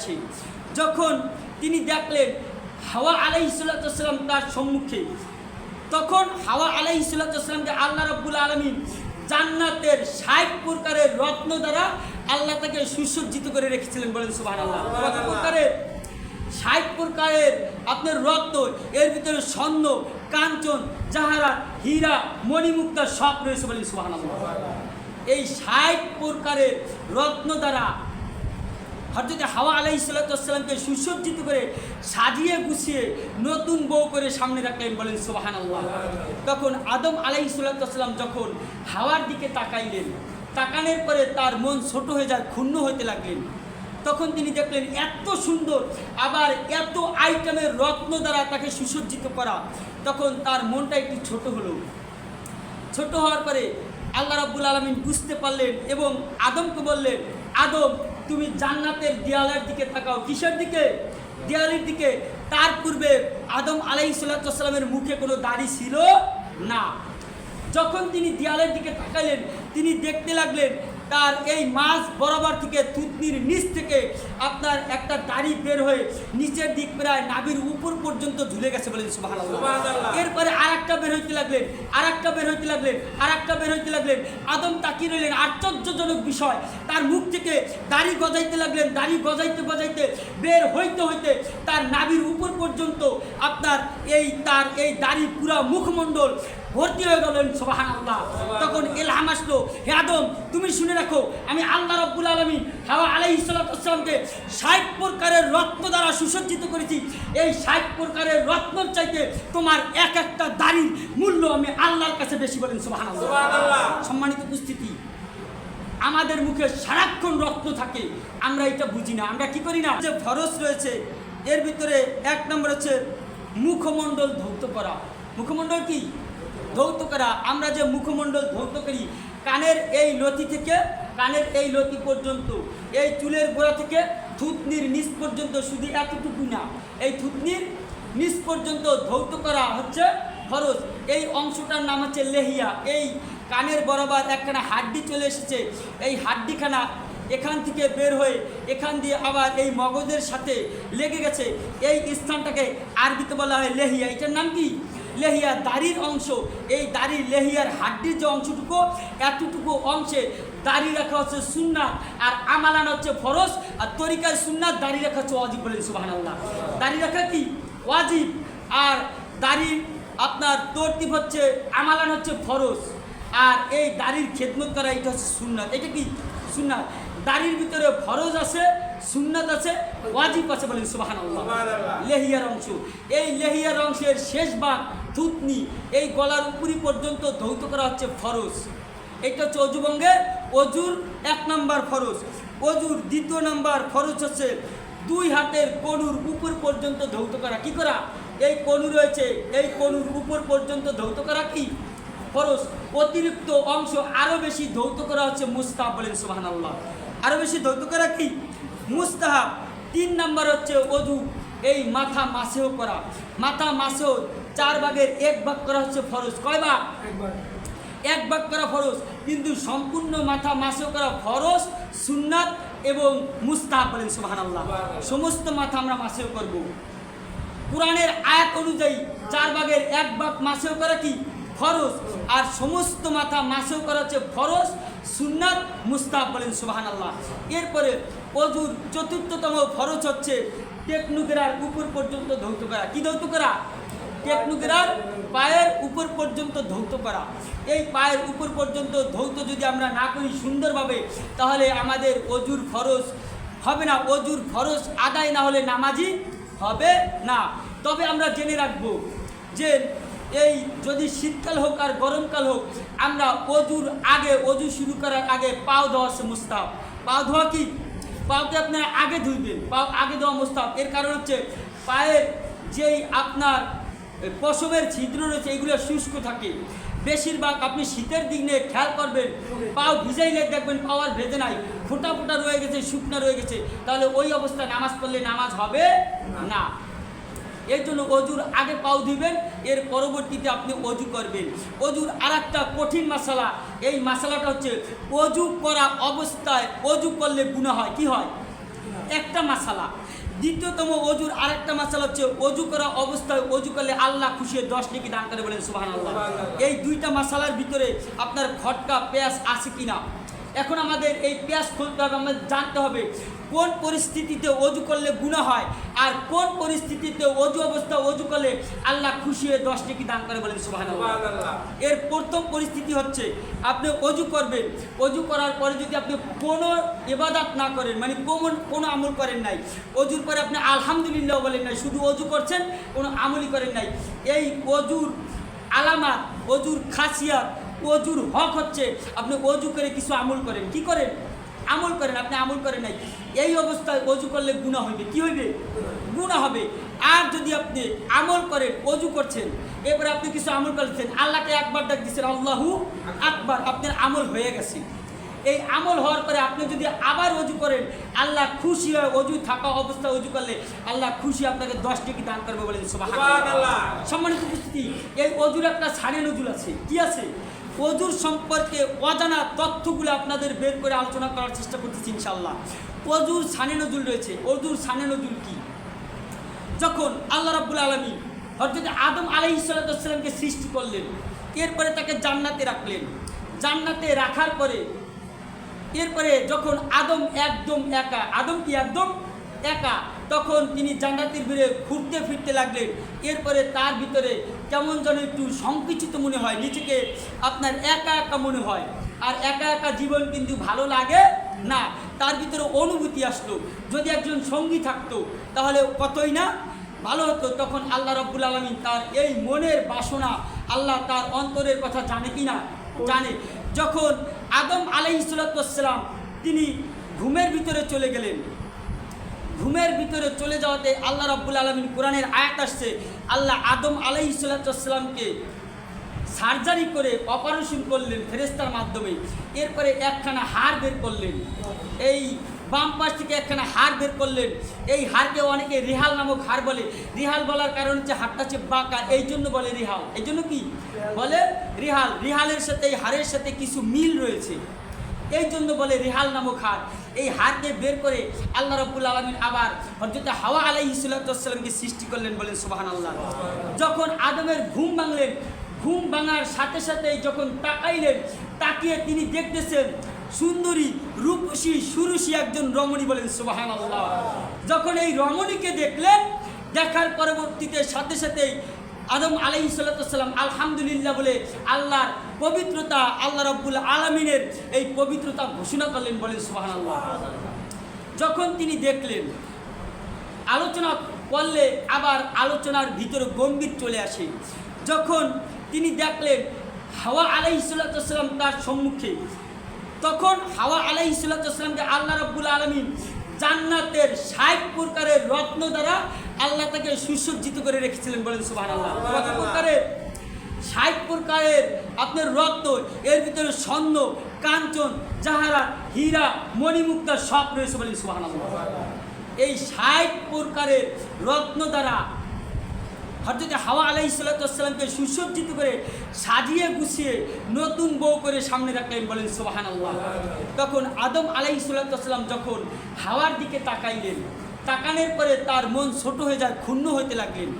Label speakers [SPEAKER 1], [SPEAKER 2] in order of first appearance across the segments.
[SPEAKER 1] আসে। যখন তিনি দেখলেন হাওয়া আলাইহিসসালাম তার সম্মুখে, তখন হাওয়া আলাইহিসসালামকে আল্লাহ রাব্বুল আলামিন জান্নাতের ৬০ প্রকারের রত্ন দ্বারা আল্লাহ তাকে সুসজ্জিত করে রেখেছিলেন। বলেন সুবহানাল্লাহ। কত প্রকারের? ৬০ প্রকারের আপনার রত্ন, এর ভিতরে স্বর্ণ, কাঞ্চন, জাহারাত, হীরা, মণিমুক্তা সব রয়েছে। বলেন সুবহানাল্লাহ। এই ৬০ প্রকারের রত্ন দ্বারা হযরত হাওয়া আলাইহিসসালামকে সুসজ্জিত করে সাজিয়ে গুছিয়ে নতুন বউ করে সামনে রাখলেন। বলেন সুবহানাল্লাহ। তখন আদম আলাইহিসসালাম যখন হাওয়ার দিকে তাকাইলেন, তাকানোর পরে তার মন ছোট হয়ে যায়, ক্ষুণ্ণ হইতে লাগলেন। তখন তিনি দেখলেন এত সুন্দর, আবার এত আইটেমের রত্ন দ্বারা তাকে সুসজ্জিত করা, তখন তার মনটা একটু ছোট হলো। ছোট হওয়ার পরে আল্লাহ রাব্বুল আলামিন বুঝতে পারলেন এবং আদমকে বললেন, আদম তুমি জান্নাতের দেয়ালের দিকে তাকাও। কিসের দিকে? দেয়ালের দিকে। তার পূর্বে আদম আলাইহিসসালামের মুখে কোনো দাড়ি ছিল না। যখন তিনি দেয়ালের দিকে তাকালেন, তিনি দেখতে লাগলেন তার এই মাঝ বরাবর থেকে থুতনির নিচ থেকে আপনার একটা দাড়ি বের হয়ে নিচের দিক প্রায় নাভির উপর পর্যন্ত ঝুলে গেছে। বলেন সুবহানাল্লাহ। এরপরে আরেকটা বের হইতে লাগলেন, আরেকটা বের হইতে লাগলেন, আরেকটা বের হইতে লাগলেন। আদম তাকিয়ে রইলেন। আশ্চর্যজনক বিষয়, তার মুখ থেকে দাড়ি গজাইতে লাগলেন। দাড়ি গজাইতে গজাইতে বের হইতে হইতে তার নাভির উপর পর্যন্ত আপনার তার এই দাড়ি পুরা মুখমণ্ডল ভর্তি হয়ে গেলেন। সুবহানাল্লাহ। তখন ইলহাম আসলো, হে আদম তুমি শুনে রাখো, আমি আল্লাহ রাব্বুল আলামিন হাওয়া আলাইহিসসালামকে ৬০ প্রকারের রত্ন দ্বারা সুসজ্জিত করেছি। এই ৬০ প্রকারের রত্নর চাইতে তোমার এক একটা দাড়ির মূল্য আমি আল্লাহর কাছে বেশি। বলেন সুবহানাল্লাহ। সম্মানিত উপস্থিতি, আমাদের মুখে সারাক্ষণ রত্ন থাকে, আমরা এটা বুঝি না। আমরা কি করি না? যে ফরজ রয়েছে এর ভিতরে ১ নম্বর হচ্ছে মুখমণ্ডল ধৌত করা। মুখমণ্ডল কি? ধৌত করা। আমরা যে মুখমণ্ডল ধৌত করি, কানের এই লতি থেকে কানের এই লতি পর্যন্ত, এই চুলের গোড়া থেকে থুতনির নিচ পর্যন্ত, শুধু এতটুকু না, এই থুতনির নিচ পর্যন্ত ধৌত করা হচ্ছে ফরজ। এই অংশটার নাম হচ্ছে লেহিয়া। এই কানের বরাবর একখানা হাড্ডি চলে এসেছে, এই হাড্ডিখানা এখান থেকে বের হয়ে এখান দিয়ে আবার এই মগজের সাথে লেগে গেছে। এই স্থানটাকে আরবিতে বলা হয় লেহিয়া। এটার নাম কি? লেহিয়া। দাড়ির অংশ, এই দাড়ির লেহিয়ার হাড্ডির যে অংশটুকু, এতটুকু অংশে দাড়ি রাখা হচ্ছে সুন্নাত, আর আমালান হচ্ছে ফরজ, আর তরিকায় সুন্নাত, দাড়ি রাখা হচ্ছে ওয়াজিব। বলেন সুবহানাল্লাহ। দাড়ি রাখা কি? ওয়াজিব। আর দাড়ির আপনার তরতিব হচ্ছে, আমালান হচ্ছে ফরজ, আর এই দাড়ির খেদমত করা এটা হচ্ছে সুন্নাত। এটা কি? সুন্নাত। দাড়ির ভিতরে ফরজ আছে, সুন্নাত আছে, ওয়াজিব আছে। বলেন সুবহানাল্লাহ। লেহিয়ার অংশ, এই লেহিয়ার অংশের শেষ ভাগ থুতনি, এই গলার উপরি পর্যন্ত ধৌত করা হচ্ছে ফরজ। এটা হচ্ছে অজুভঙ্গের অজুর ১ নম্বর ফরজ। অজুর ২য় নম্বর ফরজ হচ্ছে ২ হাতের কনুর উপর পর্যন্ত ধৌত করা। কি করা? এই কনু রয়েছে, এই কনুর উপর পর্যন্ত ধৌত করা কি? ফরজ। অতিরিক্ত অংশ আরও বেশি ধৌত করা হচ্ছে মুস্তাহাব। বলেন সুবহানাল্লাহ। আরও বেশি ধৌত করা কি? মুস্তাহাব। ৩ নম্বর হচ্ছে অজু, এই মাথা মাসেও করা। মাথা মাসেও ৪ ভাগের ১ ভাগ করা হচ্ছে ফরজ। কয় ভাগ? ১ ভাগ করা ফরজ, কিন্তু সম্পূর্ণ মাথা মাসেও করা ফরজ, সুন্নাত এবং মুস্তাহাব। বলেন সুবহানাল্লাহ। সমস্ত মাথা আমরা মাসেও করব। কোরআনের আয়াত অনুযায়ী ৪ ভাগের ১ ভাগ মাসেও করা কি? ফরজ। আর সমস্ত মাথা মাসেও করা হচ্ছে ফরজ, সুন্নাত, মুস্তাহাব। বলেন সুবহানাল্লাহ। এরপরে অজুর ৪র্থতম ফরজ হচ্ছে টেকনুগেরার উপর পর্যন্ত ধৌত করা। কি ধৌত করা? টেকনুগেরার পায়ের উপর পর্যন্ত ধৌত করা। এই পায়ের উপর পর্যন্ত ধৌত যদি আমরা না করি সুন্দরভাবে, তাহলে আমাদের অজুর ফরজ হবে না। অজুর ফরজ আদায় না হলে নামাজি হবে না। তবে আমরা জেনে রাখবো যে এই যদি শীতকাল হোক আর গরমকাল হোক, আমরা অজুর আগে, অজু শুরু করার আগে পাও ধোয়া হচ্ছে মুস্তাহাব। পাও ধোয়া কি? পাওকে আপনারা আগে ধুইবেন, পাও আগে ধোয়া মুস্তাহাব। এর কারণ হচ্ছে পায়ের যেই আপনার পশমের ছিদ্র রয়েছে, এগুলো শুষ্ক থাকে। বেশিরভাগ আপনি শীতের দিনে খেয়াল করবেন, পাও ভিজাইলে দেখবেন পাও আর ভেজে নাই, ফোটা ফোটা রয়ে গেছে, শুকনা রয়ে গেছে। তাহলে ওই অবস্থায় নামাজ পড়লে নামাজ হবে না। এর জন্য অজুর আগে পাও দিবেন, এর পরবর্তীতে আপনি অজু করবেন। অজুর আরেকটা কঠিন মাসালা, এই মাসালাটা হচ্ছে অজু করা অবস্থায় অজু করলে গুনাহ হয়। কি হয়? একটা মাসালা। দ্বিতীয়তম অজুর আরেকটা মাসালা হচ্ছে অজু করা অবস্থায় অজু করলে আল্লাহ খুশি 10 নেকি দান করে, বলেন সুবহানাল্লাহ। এই দুইটা মাসালার ভিতরে আপনার খটকা পেঁয়াজ আছে কিনা। এখন আমাদের এই পেঁয়াজ খুলতে হবে, আমাদের জানতে হবে কোন পরিস্থিতিতে অজু করলে গুনাহ হয় আর কোন পরিস্থিতিতে অজু অবস্থা অজু করলে আল্লাহ খুশি হয়ে 10 নেকি দান করে, বলেন সুবহানাল্লাহ। এর প্রথম পরিস্থিতি হচ্ছে আপনি অজু করবেন, অজু করার পরে যদি আপনি কোনো ইবাদত না করেন, মানে কোনো আমল করেন নাই, অজুর পরে আপনি আলহামদুলিল্লাহ বলেন নাই, শুধু অজু করছেন, কোনো আমলই করেন নাই, এই অজুর আলামাত, অজুর খাসিয়াত, অজুর হক হচ্ছে আপনি অজু করে কিছু আমল করেন। কি করেন? আমল করেন। আপনি আমল করেন নাই, এই অবস্থায় অজু করলে গুনাহ হইবে। কি হইবে? গুনাহ হবে। আর যদি আপনি আমল করেন, অজু করছেন, এরপরে আপনি কিছু আমল করেছেন, আল্লাহকে একবার ডাক দিচ্ছেন আল্লাহু আকবার, আপনার আমল হয়ে গেছে। এই আমল হওয়ার পরে আপনি যদি আবার অজু করেন, আল্লাহ খুশি হয় অজু থাকা অবস্থায় অজু করলে আল্লাহ খুশি আপনাকে 10 নেকি দান করবে, বলেন সুবহানাল্লাহ। সম্মানিত উপস্থিতি, এই অজুর একটা সানে নজুল আছে। কি আছে? অজুর সম্পর্কে অজানা তথ্যগুলো আপনাদের বের করে আলোচনা করার চেষ্টা করতেছি ইনশাআল্লাহ। অজুর সানে নজুল রয়েছে। অজুর সানে নজুল কি? যখন আল্লাহ রাব্বুল আলামিন হযরত আদম আলাইহিস সালামকে সৃষ্টি করলেন, এরপরে তাকে জান্নাতে রাখলেন। জান্নাতে রাখার পরে এরপরে যখন আদম একদম একা, আদম কি একদম একা, তখন তিনি জান্নাতের ভিতরে ঘুরতে ফিরতে লাগলেন। এরপরে তার ভিতরে কেমন যেন একটু সংকুচিত মনে হয়, নিজেকে আপনার একা একা মনে হয়। আর একা একা জীবন কিন্তু ভালো লাগে না, তার ভিতরে অনুভূতি আসলো যদি একজন সঙ্গী থাকতো তাহলে কতই না ভালো হতো। তখন আল্লাহ রাব্বুল আলামিন তার এই মনের বাসনা, আল্লাহ তার অন্তরের কথা জানে কি না? জানে। যখন আদম আলাইহিস সালাম তিনি ঘুমের ভিতরে চলে গেলেন, ঘুমের ভিতরে চলে যাওয়াতে আল্লাহ রাব্বুল আলামিন কোরআনের আয়াত আসছে, আল্লাহ আদম আলাইহিস সালামকে সার্জারি করে অপারেশন করলেন ফেরেশতার মাধ্যমে। এরপরে একখানা হাড় বের করলেন, এই বাম পাশ থেকে একখানা হাড় বের করলেন। এই হাড়কে অনেকে রিহাল নামক হাড় বলে। রিহাল বলার কারণ হচ্ছে হাড়টা হচ্ছে বাঁকা, এই জন্য বলে রিহাল। এই জন্য কি বলে? রিহাল। রিহালের সাথে এই হাড়ের সাথে কিছু মিল রয়েছে, এই জন্য বলে রিহাল নামক হাড়। এই হাড়কে বের করে আল্লাহ রাব্বুল আলামিন আবার হযরত হাওয়া আলাইহিস সালামকে সৃষ্টি করলেন, বলেন সুবহানাল্লাহ। যখন আদমের ঘুম ভাঙলেন, ঘুম ভাঙার সাথে সাথেই যখন তাকাইলেন, তাকিয়ে তিনি দেখতেছেন সুন্দরী, রূপসী, সুরুষী একজন রমণী, বলেন সুবহানাল্লাহ। যখন এই রমণীকে দেখলেন, দেখার পরবর্তীতে সাথে সাথেই আদম আলাইহিস সালাম আলহামদুলিল্লাহ বলে আল্লাহর পবিত্রতা, আল্লাহ রাব্বুল আলামিনের এই পবিত্রতা ঘোষণা করলেন, বলেন সুবহানাল্লাহ। যখন তিনি দেখলেন, আলোচনা করলে আবার আলোচনার ভিতরে গম্ভীর চলে আসে। যখন তিনি দেখলেন হাওয়া আলাইহিস সালাম তার সম্মুখে, তখন হাওয়া আলাইহিস সালামকে আল্লাহ রাব্বুল আলামিন জান্নাতের 60 প্রকারের রত্ন দ্বারা আল্লাহ তাকে সুসজ্জিত করে রেখেছিলেন, বলেন সুবহানাল্লাহ। কত প্রকারের? 60 প্রকারের আপনার রত্ন, এর ভিতরে স্বর্ণ, কাঞ্চন, জাহারাত, হীরা, মণিমুক্তা সব রয়েছে, বলেন সুবহানাল্লাহ। এই 60 প্রকারের রত্ন দ্বারা হযরত হাওয়া আলাইহিস সালামকে সুসজ্জিত করে সাজিয়ে গুছিয়ে নতুন বউ করে সামনে রাখলেন, বলেন সুবহানাল্লাহ। তখন আদম আলাইহিস সালাম যখন হাওয়ার দিকে তাকাইলেন, তাকানোর পরে তার মন ছোট হয়ে যায়, ক্ষুণ্ণ হইতে লাগলেন।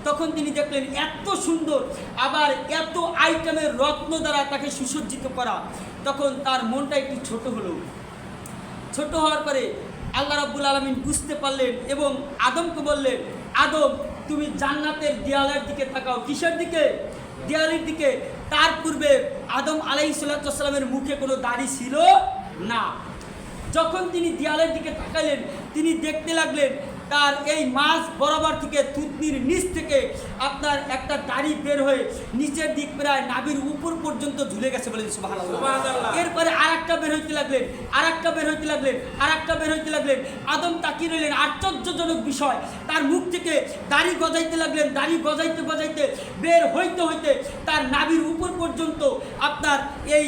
[SPEAKER 1] তখন তিনি দেখলেন এত সুন্দর, আবার এত আইটেমের রত্ন দ্বারা তাকে সুসজ্জিত করা, তখন তার মনটা একটু ছোট হলো। ছোট হওয়ার পরে আল্লাহ রাব্বুল আলামিন বুঝতে পারলেন এবং আদমকে বললেন, আদম তুমি জান্নাতের দেয়ালের দিকে তাকাও। কিসের দিকে? দেয়ালের দিকে। তার পূর্বে আদম আলাইহিস সালামের মুখে কোনো দাড়ি ছিল না। যখন তিনি দেয়ালের দিকে তাকালেন, তিনি দেখতে লাগলেন তার এই মাঝ বরাবর থেকে থুতনির নিচ থেকে আপনার একটা দাড়ি বের হয়ে নিচের দিক প্রায় নাভির উপর পর্যন্ত ঝুলে গেছে, বলেন সুবহানাল্লাহ। এরপরে আরেকটা বের হইতে লাগলেন, আরেকটা বের হইতে লাগলেন, আরেকটা বের হইতে লাগলেন। আদম তাকিয়ে রইলেন। আশ্চর্যজনক বিষয়, তার মুখ থেকে দাড়ি গজাইতে লাগলেন। দাড়ি গজাইতে গজাইতে বের হইতে হইতে তার নাভির উপর পর্যন্ত আপনার এই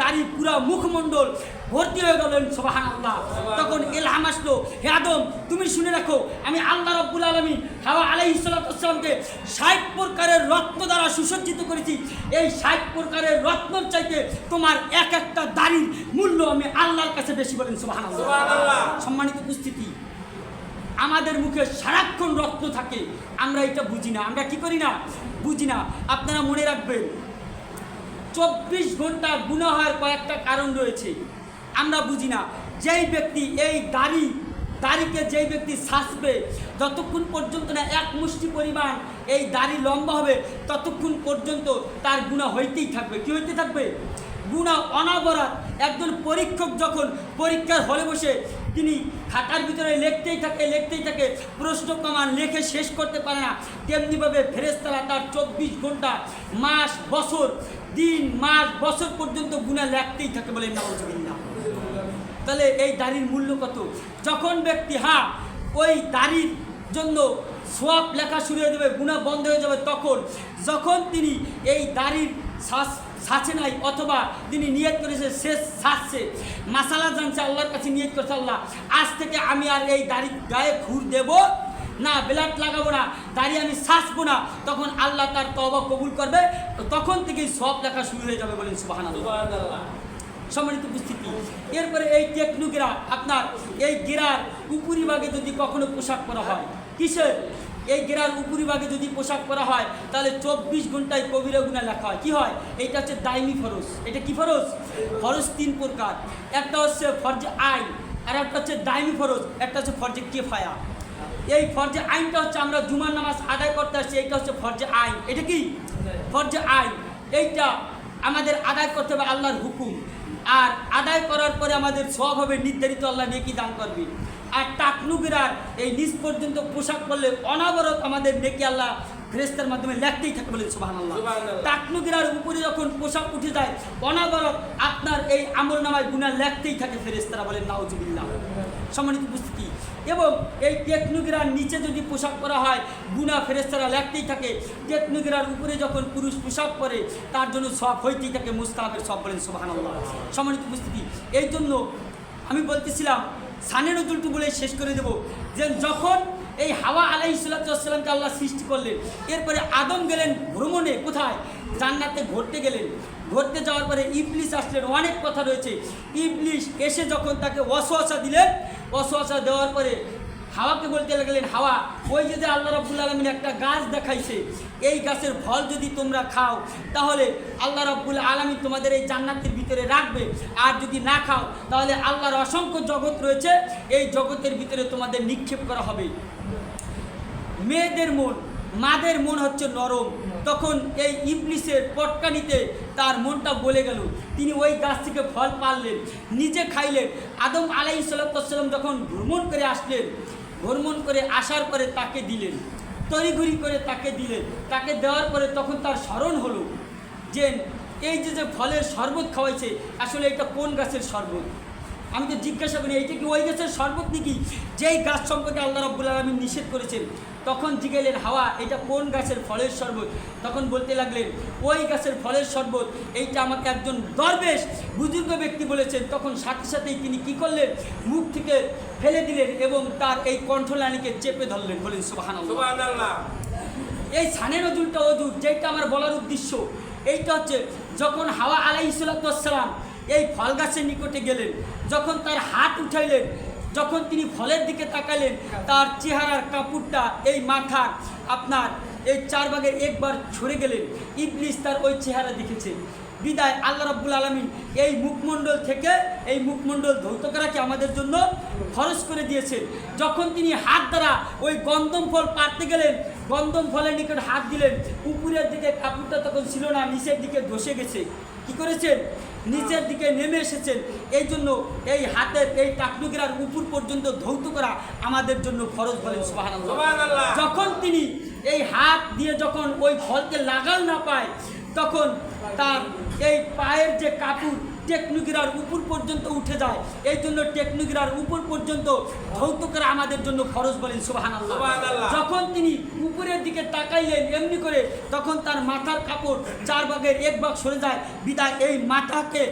[SPEAKER 1] দাড়ি পুরা মুখমণ্ডল ভর্তি হয়ে গেলেন সুবহানাল্লাহ। তখন ইলহাম আসলো, হে আদম তুমি শুনে রাখো, আমি আল্লাহ রাব্বুল আলামিন হাওয়া আলাইহিস সালামকে 60 প্রকারের রত্ন দ্বারা সুসজ্জিত করেছি। এই 60 প্রকারের রত্নর চাইতে তোমার এক একটা দাড়ির মূল্য আমি আল্লাহর কাছে বেশি, বলেন সুবহানাল্লাহ। সম্মানিত উপস্থিতি, আমাদের মুখে সারাক্ষণ রত্ন থাকে, আমরা এটা বুঝি না। আমরা কি করি না? বুঝি না। আপনারা মনে রাখবেন, 24 ঘন্টা গুনাহ হওয়ার কয়েকটা কারণ রয়েছে, আমরা বুঝি না। যেই ব্যক্তি এই দাড়িকে যেই ব্যক্তি ছাঁচবে, যতক্ষণ পর্যন্ত না এক মুষ্টি পরিমাণ এই দাড়ি লম্বা হবে, ততক্ষণ পর্যন্ত তার গুনাহ হইতেই থাকবে। কি হইতে থাকবে? গুনাহ অনবরত। একজন পরীক্ষক যখন পরীক্ষার হলে বসে তিনি খাতার ভিতরে লিখতেই থাকে, প্রশ্ন কমান লেখে শেষ করতে পারে না, তেমনিভাবে ফেরেশতারা তার 24 ঘন্টা, মাস, বছর, দিন, মাস, বছর পর্যন্ত গুনাহ লিখতেই থাকে, বলেন নাউজুবিল্লাহ। তাহলে এই দাড়ির মূল্য কত? যখন ব্যক্তি ওই দাড়ির জন্য সওয়াব লেখা শুরু হয়ে যাবে, গুনাহ বন্ধ হয়ে যাবে, তখন যখন তিনি এই দাড়ির ছাঁচে নাই, অথবা তিনি নিয়ত করেছে শেষ ছাঁচছে, মাসালা জানছে, আল্লাহর কাছে নিয়ত করছে, আল্লাহ আজ থেকে আমি আর এই দাড়ির গায়ে খুর দেব না, বেলাট লাগাবো না, দাড়ি আমি ছাঁচবো না, তখন আল্লাহ তার তওবা কবুল করবে, তখন থেকেই সওয়াব লেখা শুরু হয়ে যাবে, বলেন সুবহানাল্লাহ। সম্মানিত উপস্থিতি, এরপরে এই টেকনুকেরা আপনার এই গেরার উপরিভাগে যদি কখনো পোশাক পরা হয়, কিসের? এই গেরার উপরিভাগে যদি পোশাক পরা হয়, তাহলে 24 ঘন্টায় কবিরা গুনাহ লেখা হয়। কি হয়? এইটা হচ্ছে দাইমি ফরজ। এটা কি ফরজ? ফরজ 3 প্রকার। একটা হচ্ছে ফরজে আইন, আর একটা হচ্ছে দাইমি ফরজ, একটা হচ্ছে ফরজে কিফায়া। এই ফরজে আইনটা হচ্ছে আমরা জুমার নামাজ আদায় করতে আসছি, এইটা হচ্ছে ফরজে আইন। এটা কি? ফরজে আইন। এইটা আমাদের আদায় করতে হবে, আল্লাহর হুকুম, আর আদায় করার পরে আমাদের সওয়াব হবে নির্ধারিত, আল্লাহ নেকি দান করবে। আর টাকনুগিরার এই নিচ পর্যন্ত পোশাক পরলে অনাবরত আমাদের নেকি আল্লাহ ফেরেশতার মাধ্যমে লেখতেই থাকে, বলে সুবহানাল্লাহ। টাকনুগিরার উপরে যখন পোশাক উঠে যায়, অনাবরত আপনার এই আমলনামায় গুনাহ লেখতেই থাকে ফেরেশতারা, বলেন নাউজুবিল্লাহ। সম্মানিত উপস্থিতি, এবং এই টেকনুগিরার নিচে যদি পোশাক পরা হয়, গুনাহ ফেরেশতারা লেখতেই থাকে। টেকনুগিরার উপরে যখন পুরুষ পোশাক পরে, তার জন্য সওয়াব হইতেই থাকে, মুস্তাহাবের সওয়াব, বলেন সুবহানাল্লাহ। সম্মানিত উপস্থিতি, এই জন্য আমি বলতেছিলাম, সানে নজুলটু বলে শেষ করে দেব, যে যখন এই হাওয়া আলাইহিস সালামকে আল্লাহ সৃষ্টি করলেন, এরপরে আদম গেলেন ভ্রমণে, কোথায়? জান্নাতে ঘুরতে গেলেন। ঘুরতে যাওয়ার পরে ইবলিস আসলেন, অনেক কথা রয়েছে। ইবলিস এসে যখন তাকে ওয়াসওয়াসা দিলেন, ওয়াসওয়াসা দেওয়ার পরে হাওয়াকে বলতে লাগলেন, হাওয়া, ওই যে আল্লাহ রাব্বুল আলামিন একটা গাছ দেখাইছে, এই গাছের ফল যদি তোমরা খাও, তাহলে আল্লাহ রাব্বুল আলামিন তোমাদের এই জান্নাতের ভিতরে রাখবে, আর যদি না খাও, তাহলে আল্লাহর অসংখ্য জগৎ রয়েছে, এই জগতের ভিতরে তোমাদের নিক্ষেপ করা হবে। মেয়েদের মন, মাদের মন হচ্ছে নরম। তখন এই ইবলিসের পটকানিতে তার মনটা গলে গেল, তিনি ওই গাছ থেকে ফল পারলেন, নিজে খাইলেন। আদম আলাইহিস সালাম যখন ভ্রমণ করে আসলেন, ভ্রমণ করে আসার পরে তাকে দিলেন, তড়িঘড়ি করে তাকে দিলেন। তাকে দেওয়ার পরে তখন তার স্মরণ হলো যে এই যে ফলের শরবত খাওয়াইছে, আসলে এটা কোন গাছের শরবত? আমি তো জিজ্ঞাসা করি, এইটা কি ওই গাছের শরবত নাকি যেই গাছ সম্পর্কে আল্লাহ রাব্বুল আলামিন নিষেধ করেছেন? তখন জিজ্ঞেলেন, হাওয়া, এটা কোন গাছের ফলের শরবত? তখন বলতে লাগলেন, ওই গাছের ফলের শরবত, এইটা আমাকে একজন দরবেশ বুজুর্গ ব্যক্তি বলেছেন। তখন সাথে সাথেই তিনি কি করলেন? মুখ থেকে ফেলে দিলেন এবং তার এই কণ্ঠলানিকে চেপে ধরলেন, বলেন সুবহানাল্লাহ। এই সানে নজুলটা অজুর, যেটা আমার বলার উদ্দেশ্য, এইটা হচ্ছে যখন হাওয়া আলাইহিস সালাম এই ফল গাছের নিকটে গেলেন, যখন তার হাত উঠাইলেন, যখন তিনি ফলের দিকে তাকালেন, তার চেহারার কাপড়টা এই মাথার আপনার এই 4 ভাগের 1 ভাগ ছড়ে গেলেন। ইবলিস তার ওই চেহারা দেখেছে, বিদায় আল্লাহ রাব্বুল আলামিন এই মুখমণ্ডল থেকে এই মুখমণ্ডল ধৌত করাকে আমাদের জন্য ফরজ করে দিয়েছেন। যখন তিনি হাত দ্বারা ওই গন্ধম ফল পাড়তে গেলেন, গন্ধম ফলের নিকট হাত দিলেন, উপরের দিকে কাপড়টা তখন ছিল না, নিচের দিকে ধসে গেছে। কি করেছেন? নিচের দিকে নেমে এসেছেন। এই জন্য এই হাতের এই টাকনুগিরার উপর পর্যন্ত ধৌত করা আমাদের জন্য ফরজ, বলেন সুবহানাল্লাহ। যখন তিনি এই হাত দিয়ে যখন ওই ফলকে লাগাল না পায়, তখন তার এই পায়ের যে কাপড় টেকনুগিরার উপর পর্যন্ত উঠে যায়। এই জন্য টেকনুগিরার উপর পর্যন্ত ধৌত করা আমাদের জন্য ফরজ, বলেন সুবহানাল্লাহ। যখন তিনি উপরের দিকে তাকাইলেন এমনি করে, তখন তার মাথার কাপড় 4 ভাগের 1 ভাগ সরে যায়, বিদায় এই মাথাকে